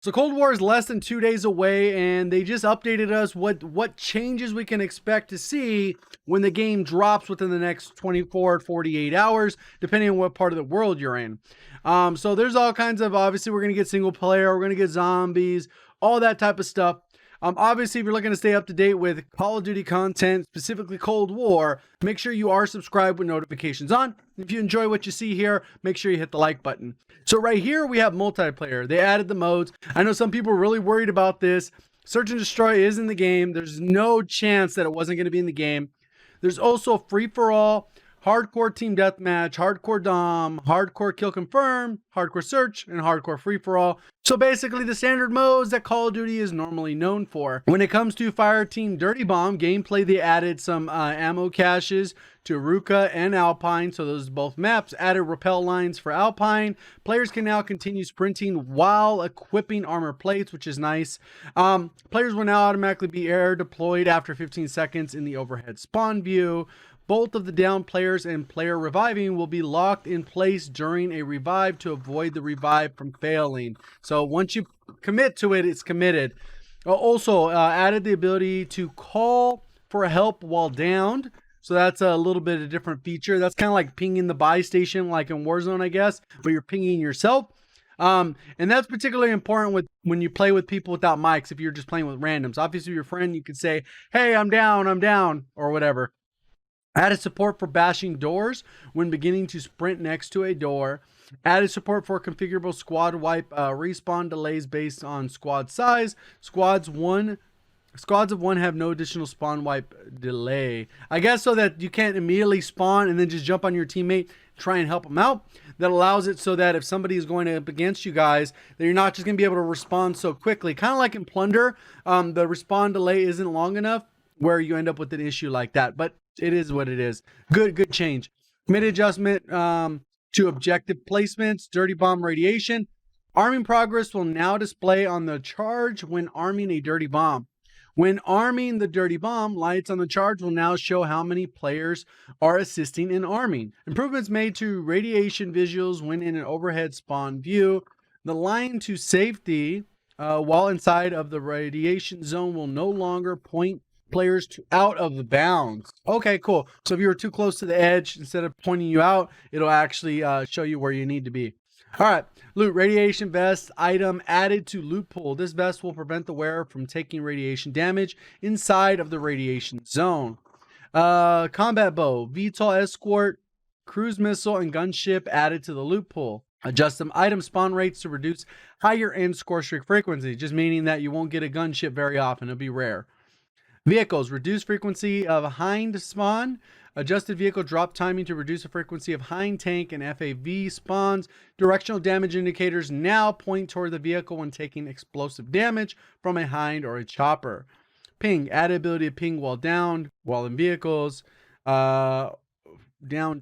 So Cold War is less than 2 days away, and they just updated us what changes we can expect to see when the game drops within the next 24 to 48 hours, depending on what part of the world you're in. So there's all kinds of, obviously we're going to get single player, we're going to get zombies, all that type of stuff. Obviously, if you're looking to stay up to date with Call of Duty content, specifically Cold War, make sure you are subscribed with notifications on. If you enjoy what you see here, make sure you hit the like button. So right here, we have multiplayer. They added the modes. I know some people are really worried about this. Search and Destroy is in the game. There's no chance that it wasn't going to be in the game. There's also free-for-all, hardcore team deathmatch, hardcore dom, hardcore kill confirm, hardcore search, and hardcore free-for-all. So basically the standard modes that Call of Duty is normally known for. When it comes to Fireteam Dirty Bomb gameplay, they added some ammo caches to Ruka and Alpine. So those both maps added rappel lines for Alpine. Players can now continue sprinting while equipping armor plates, which is nice. Players will now automatically be air deployed after 15 seconds in the overhead spawn view. Both of the down players and player reviving will be locked in place during a revive to avoid the revive from failing. So once you commit to it, it's committed. Also added the ability to call for help while downed. So that's a little bit of a different feature. That's kind of like pinging the buy station like in Warzone, I guess, but you're pinging yourself. And that's particularly important when you play with people without mics. If you're just playing with randoms, obviously your friend, you could say, hey, I'm down, or whatever. Added support for bashing doors when beginning to sprint next to a door. Added support for configurable squad wipe respawn delays based on squad size. Squads of one have no additional spawn wipe delay. I guess so that you can't immediately spawn and then just jump on your teammate, try and help them out. That allows it so that if somebody is going up against you guys, that you're not just going to be able to respond so quickly. Kind of like in Plunder, the respawn delay isn't long enough where you end up with an issue like that. But it is what it is. Good change. Mid adjustment to objective placements, dirty bomb radiation. Arming progress will now display on the charge when arming a dirty bomb. When arming the dirty bomb, lights on the charge will now show how many players are assisting in arming. Improvements made to radiation visuals when in an overhead spawn view. The line to safety while inside of the radiation zone will no longer point players out of the bounds. Okay, cool. So if you were too close to the edge, instead of pointing you out, it'll actually show you where you need to be. All right, loot radiation vest item added to loot pool. This vest will prevent the wearer from taking radiation damage inside of the radiation zone. Combat bow, VTOL escort, cruise missile, and gunship added to the loot pool. Adjust some item spawn rates to reduce higher end score streak frequency, just meaning that you won't get a gunship very often. It'll be rare. Vehicles, reduce frequency of hind spawn. Adjusted vehicle drop timing to reduce the frequency of hind tank and FAV spawns. Directional damage indicators now point toward the vehicle when taking explosive damage from a hind or a chopper. Ping, added ability to ping while downed, while in vehicles. Down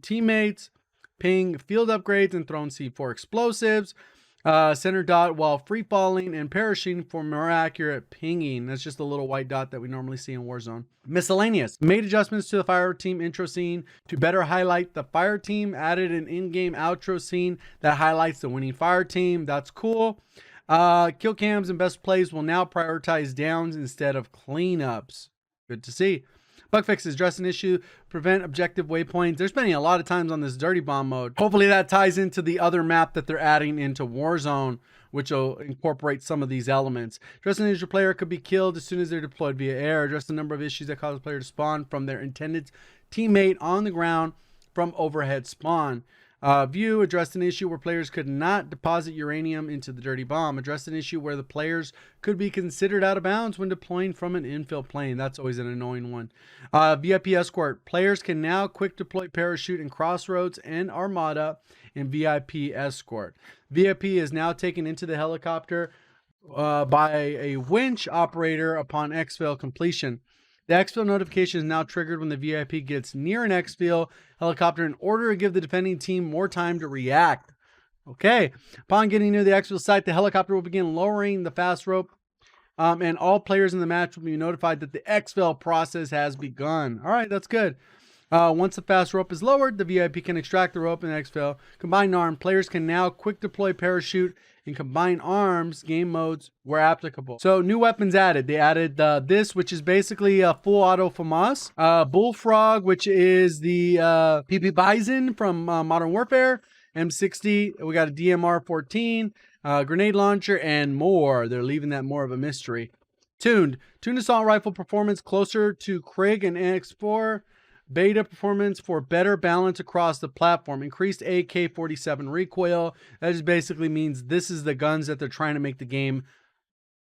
teammates. Ping field upgrades and thrown C4 explosives. Center dot while free falling and parachuting for more accurate pinging. That's just a little white dot that we normally see in Warzone. Miscellaneous. Made adjustments to the fire team intro scene to better highlight the fire team. Added an in-game outro scene that highlights the winning fire team. That's cool. Kill cams and best plays will now prioritize downs instead of cleanups. Good to see. Bug fixes, address an issue, prevent objective waypoints. They're spending a lot of times on this dirty bomb mode. Hopefully that ties into the other map that they're adding into Warzone, which will incorporate some of these elements. Address an issue, player could be killed as soon as they're deployed via air. Address the number of issues that cause a player to spawn from their intended teammate on the ground from overhead spawn. View, addressed an issue where players could not deposit uranium into the dirty bomb. Addressed an issue where the players could be considered out of bounds when deploying from an infill plane. That's always an annoying one. VIP escort, players can now quick deploy parachute in Crossroads and Armada in VIP escort. VIP is now taken into the helicopter by a winch operator upon exfil completion. The exfil notification is now triggered when the VIP gets near an exfil helicopter in order to give the defending team more time to react. Okay. Upon getting near the exfil site, the helicopter will begin lowering the fast rope, and all players in the match will be notified that the exfil process has begun. All right, that's good. Once the fast rope is lowered, the VIP can extract the rope and exfil. Combined arm, players can now quick deploy parachute in combined arms game modes where applicable. So new weapons added. They added this, which is basically a full auto FAMAS, Bullfrog, which is the PP Bison from Modern Warfare, M60. We got a DMR 14, grenade launcher, and more. They're leaving that more of a mystery. Tuned assault rifle performance closer to Krig and X4. Beta performance for better balance across the platform. Increased AK-47 recoil. That just basically means this is the guns that they're trying to make the game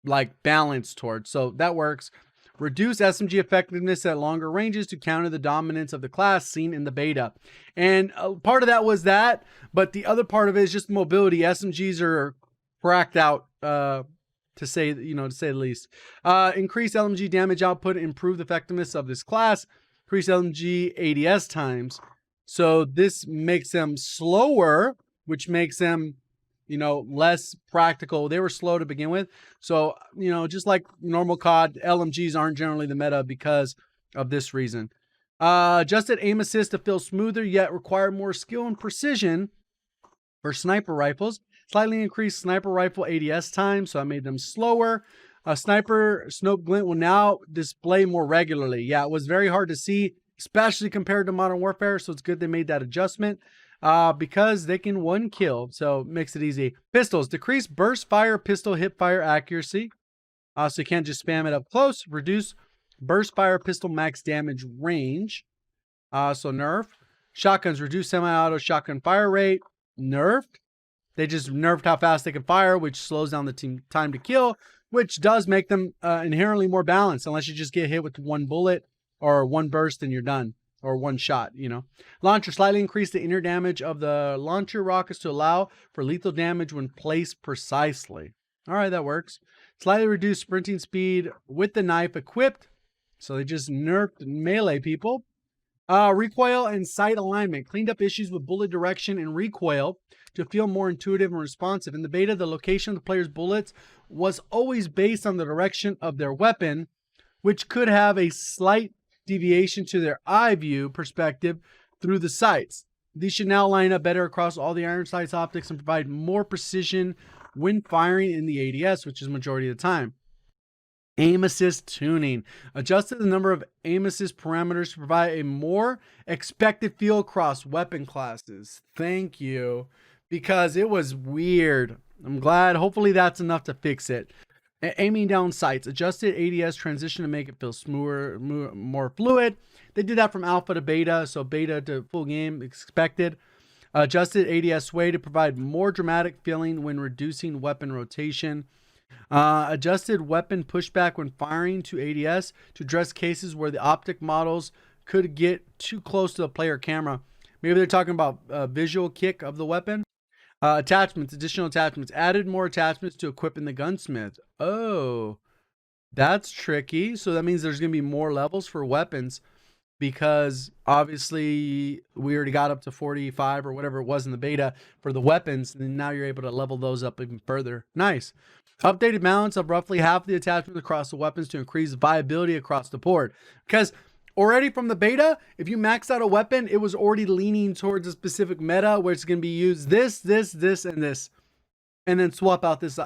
like balanced towards. So that works. Reduce SMG effectiveness at longer ranges to counter the dominance of the class seen in the beta. And part of that was that, but the other part of it is just mobility. SMGs are cracked out, to say the least. Increase LMG damage output, improve the effectiveness of this class. Increase LMG ADS times. So this makes them slower, which makes them, less practical. They were slow to begin with. So, just like normal COD, LMGs aren't generally the meta because of this reason. Adjusted aim assist to feel smoother, yet require more skill and precision for sniper rifles. Slightly increased sniper rifle ADS time, so I made them slower. Sniper Snope Glint will now display more regularly. Yeah, it was very hard to see, especially compared to Modern Warfare, so it's good they made that adjustment because they can one kill, so it makes it easy. Pistols, decrease burst fire pistol hip fire accuracy, so you can't just spam it up close. Reduce burst fire pistol max damage range, so nerf. Shotguns, reduce semi-auto shotgun fire rate, nerfed. They just nerfed how fast they can fire, which slows down the time to kill, which does make them inherently more balanced, unless you just get hit with one bullet or one burst and you're done, or one shot, Launcher, slightly increase the inner damage of the launcher rockets to allow for lethal damage when placed precisely. All right, that works. Slightly reduce sprinting speed with the knife equipped. So they just nerfed melee people. Recoil and sight alignment. Cleaned up issues with bullet direction and recoil to feel more intuitive and responsive. In the beta, the location of the player's bullets was always based on the direction of their weapon, which could have a slight deviation to their eye view perspective through the sights. These should now line up better across all the iron sights optics and provide more precision when firing in the ADS, which is majority of the time. Aim assist tuning. Adjusted the number of aim assist parameters to provide a more expected feel across weapon classes. Thank you. Because it was weird. I'm glad. Hopefully that's enough to fix it. Aiming down sights. Adjusted ADS transition to make it feel smoother, more fluid. They did that from alpha to beta, so beta to full game expected. Adjusted ADS sway to provide more dramatic feeling when reducing weapon rotation. Adjusted weapon pushback when firing to ADS to address cases where the optic models could get too close to the player camera. Maybe they're talking about visual kick of the weapon. Attachments, additional attachments. Added more attachments to equipping the gunsmith. Oh, that's tricky. So that means there's going to be more levels for weapons, because obviously we already got up to 45 or whatever it was in the beta for the weapons, and now you're able to level those up even further. Nice. Updated balance of roughly half the attachments across the weapons to increase viability across the board. Because already from the beta, if you maxed out a weapon, it was already leaning towards a specific meta where it's going to be used this, and this, and then swap out this.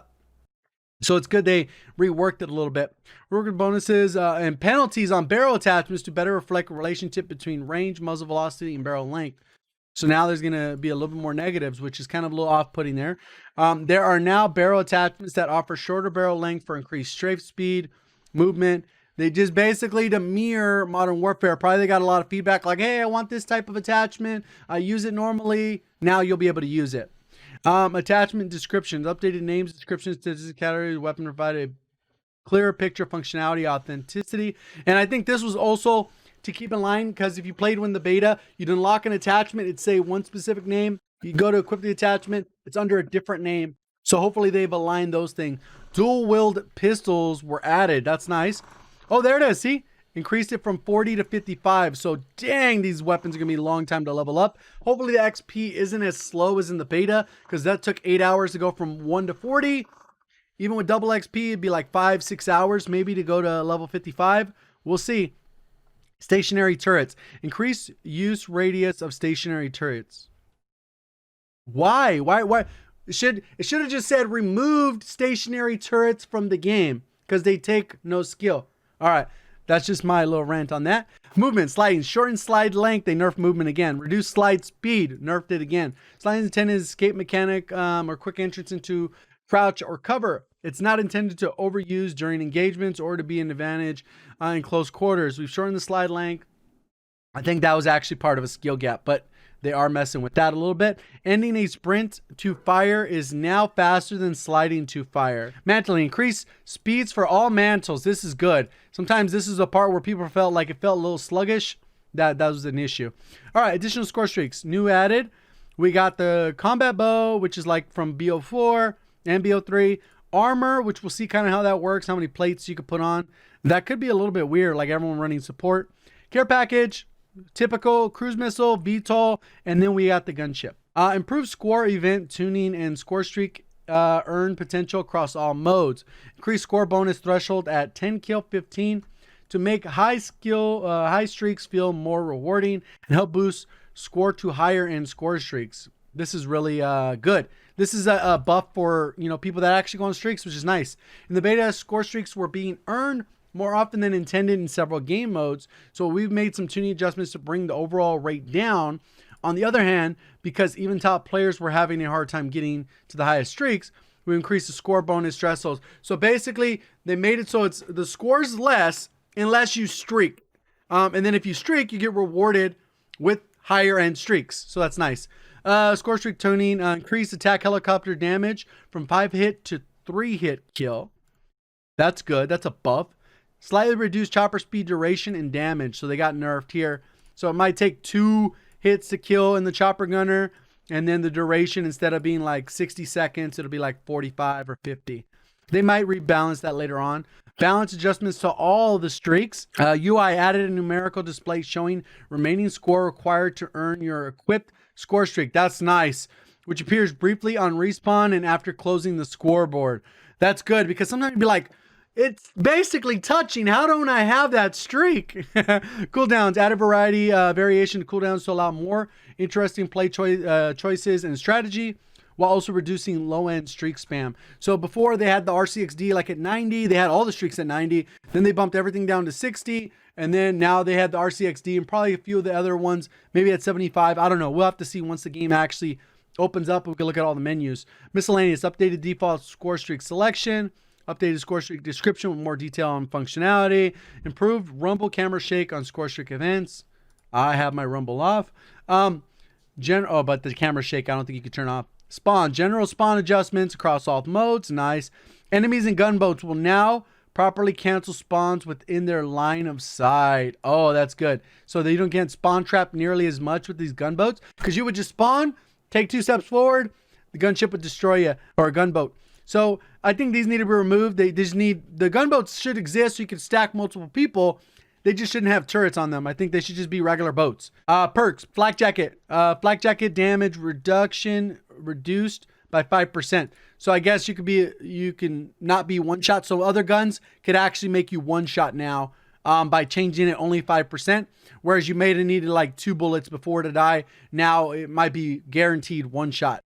So it's good they reworked it a little bit. Reworked bonuses and penalties on barrel attachments to better reflect the relationship between range, muzzle velocity, and barrel length. So now there's going to be a little bit more negatives, which is kind of a little off-putting there. There are now barrel attachments that offer shorter barrel length for increased strafe speed, movement. They just basically to mirror Modern Warfare. Probably they got a lot of feedback like, hey, I want this type of attachment. I use it normally. Now you'll be able to use it. Attachment descriptions, updated names, descriptions, statistics, categories, weapon provide a clearer picture, functionality, authenticity. And I think this was also to keep in line, because if you played when the beta, you'd unlock an attachment, it'd say one specific name. You go to equip the attachment, it's under a different name. So hopefully they've aligned those things. Dual-wield pistols were added. That's nice. Oh, there it is. See? Increased it from 40 to 55. So dang, these weapons are going to be a long time to level up. Hopefully the XP isn't as slow as in the beta, because that took 8 hours to go from 1 to 40. Even with double XP, it'd be like 5-6 hours maybe to go to level 55. We'll see. Stationary turrets. Increase use radius of stationary turrets. Why? It should have just said removed stationary turrets from the game because they take no skill. All right, that's just my little rant on that. Movement, sliding, shortened slide length. They nerfed movement again. Reduced slide speed, nerfed it again. Sliding is intended as escape mechanic or quick entrance into crouch or cover. It's not intended to overuse during engagements or to be an advantage in close quarters. We've shortened the slide length. I think that was actually part of a skill gap, but they are messing with that a little bit. Ending a sprint to fire is now faster than sliding to fire. Mantling, increase speeds for all mantles. This is good. Sometimes this is a part where people felt like it felt a little sluggish. That was an issue. All right, additional score streaks. New added. We got the combat bow, which is like from BO4 and BO3. Armor, which we'll see kind of how that works, how many plates you could put on. That could be a little bit weird, like everyone running support. Care package. Typical cruise missile, VTOL, and then we got the gunship. Improved score event tuning and score streak earn potential across all modes. Increase score bonus threshold at 10 kill 15 to make high streaks feel more rewarding and help boost score to higher end score streaks. This is really good. This is a buff for people that actually go on streaks, which is nice. In the beta, score streaks were being earned more often than intended in several game modes, so we've made some tuning adjustments to bring the overall rate down. On the other hand, because even top players were having a hard time getting to the highest streaks, we increased the score bonus thresholds. So basically, they made it so it's the score's less unless you streak, and then if you streak, you get rewarded with higher end streaks. So that's nice. Score streak tuning, increased attack helicopter damage from 5 hit to 3 hit kill. That's good. That's a buff. Slightly reduced chopper speed, duration, and damage. So they got nerfed here. So it might take 2 hits to kill in the chopper gunner. And then the duration, instead of being like 60 seconds, it'll be like 45 or 50. They might rebalance that later on. Balance adjustments to all the streaks. UI added a numerical display showing remaining score required to earn your equipped score streak. That's nice. Which appears briefly on respawn and after closing the scoreboard. That's good because sometimes you'd be like, it's basically touching. How don't I have that streak? Cooldowns. Added variation to cooldowns to allow more interesting play choices and strategy while also reducing low-end streak spam. So before they had the RCXD like at 90. They had all the streaks at 90. Then they bumped everything down to 60. And then now they had the RCXD and probably a few of the other ones maybe at 75. I don't know. We'll have to see once the game actually opens up. We can look at all the menus. Miscellaneous. Updated default score streak selection. Updated score streak description with more detail on functionality. Improved rumble camera shake on score streak events. I have my rumble off. But the camera shake, I don't think you can turn off. Spawn. General spawn adjustments across all modes. Nice. Enemies and gunboats will now properly cancel spawns within their line of sight. Oh, that's good. So that you don't get spawn trapped nearly as much with these gunboats. Because you would just spawn, take 2 steps forward, the gunship would destroy you, or a gunboat. So I think these need to be removed. They just need, the gunboats should exist so you can stack multiple people. They just shouldn't have turrets on them. I think they should just be regular boats. Perks, flak jacket. Flak jacket damage reduction reduced by 5%. So I guess you can not be one shot. So other guns could actually make you one shot now by changing it only 5%. Whereas you may have needed like 2 bullets before to die. Now it might be guaranteed one shot.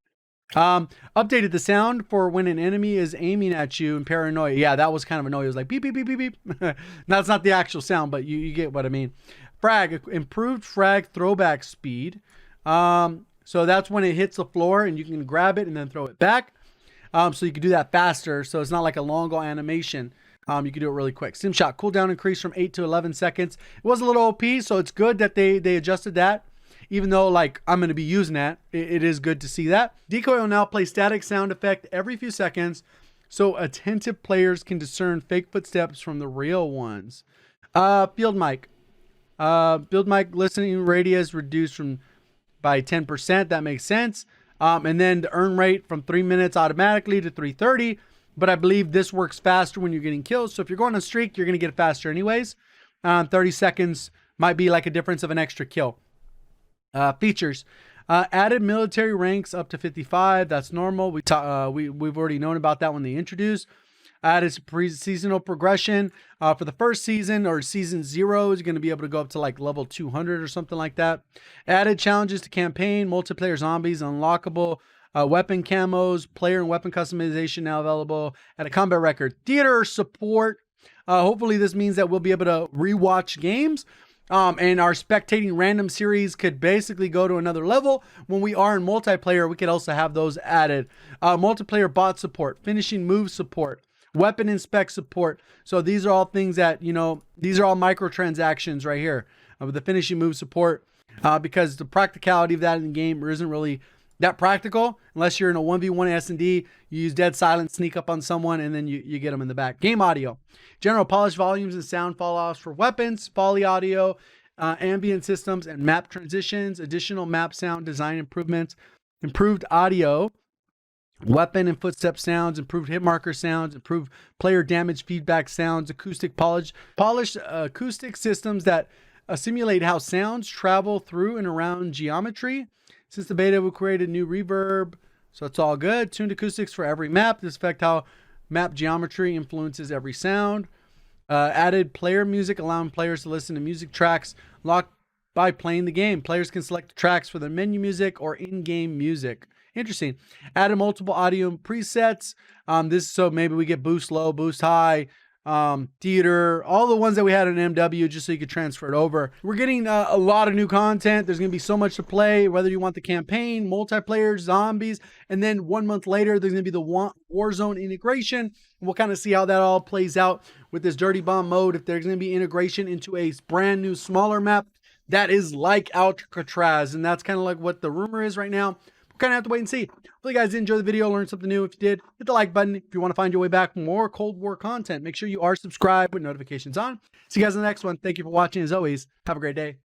Updated the sound for when an enemy is aiming at you in paranoia. Yeah, that was kind of annoying. It was like beep, beep, beep, beep, beep. That's not the actual sound, but you get what I mean. Frag, improved frag throwback speed. So that's when it hits the floor and you can grab it and then throw it back. So you can do that faster. So it's not like a long animation. You can do it really quick. Sim shot cooldown increased from 8 to 11 seconds. It was a little OP, so it's good that they adjusted that. Even though like I'm going to be using that, it is good to see that. Decoy will now play static sound effect every few seconds so attentive players can discern fake footsteps from the real ones. Field mic. Field mic listening radius reduced by 10%. That makes sense. And then the earn rate from 3 minutes automatically to 3:30. But I believe this works faster when you're getting kills. So if you're going on a streak, you're going to get it faster anyways. 30 seconds might be like a difference of an extra kill. Features. Added military ranks up to 55. That's normal. We've already known about that when they introduced. Added seasonal progression. For the first season or season 0 is going to be able to go up to like level 200 or something like that. Added challenges to campaign. Multiplayer zombies unlockable. Weapon camos, player and weapon customization now available at a combat record. Theater support. Hopefully this means that we'll be able to rewatch games. And our spectating random series could basically go to another level. When we are in multiplayer, we could also have those added. Multiplayer bot support, finishing move support, weapon inspect support. So these are all things that, you know, these are all microtransactions right here with the finishing move support, because the practicality of that in the game isn't really that practical unless you're in a 1v1 S&D. You use dead silence, sneak up on someone, and then you get them in the back. Game audio, general polish volumes and sound fall-offs for weapons, Foley audio, ambient systems, and map transitions, additional map sound design improvements, improved audio, weapon and footstep sounds, improved hit marker sounds, improved player damage feedback sounds, acoustic polished acoustic systems that simulate how sounds travel through and around geometry. Since the beta, we created new reverb, so it's all good. Tuned acoustics for every map. This affects how map geometry influences every sound. Added player music, allowing players to listen to music tracks locked by playing the game. Players can select the tracks for their menu music or in-game music. Interesting. Added multiple audio presets. This so maybe we get boost low, boost high, theater, all the ones that we had in MW, just so you could transfer it over. We're getting a lot of new content. There's going to be so much to play, whether you want the campaign, multiplayer, zombies, and then 1 month later, there's going to be the Warzone integration. We'll kind of see how that all plays out with this Dirty Bomb mode. If there's going to be integration into a brand new, smaller map that is like Alcatraz, and that's kind of like what the rumor is right now. We'll kind of have to wait and see. Hopefully you guys did enjoy the video, learned something new. If you did, hit the like button. If you want to find your way back for more Cold War content, make sure you are subscribed with notifications on. See you guys in the next one. Thank you for watching. As always, have a great day.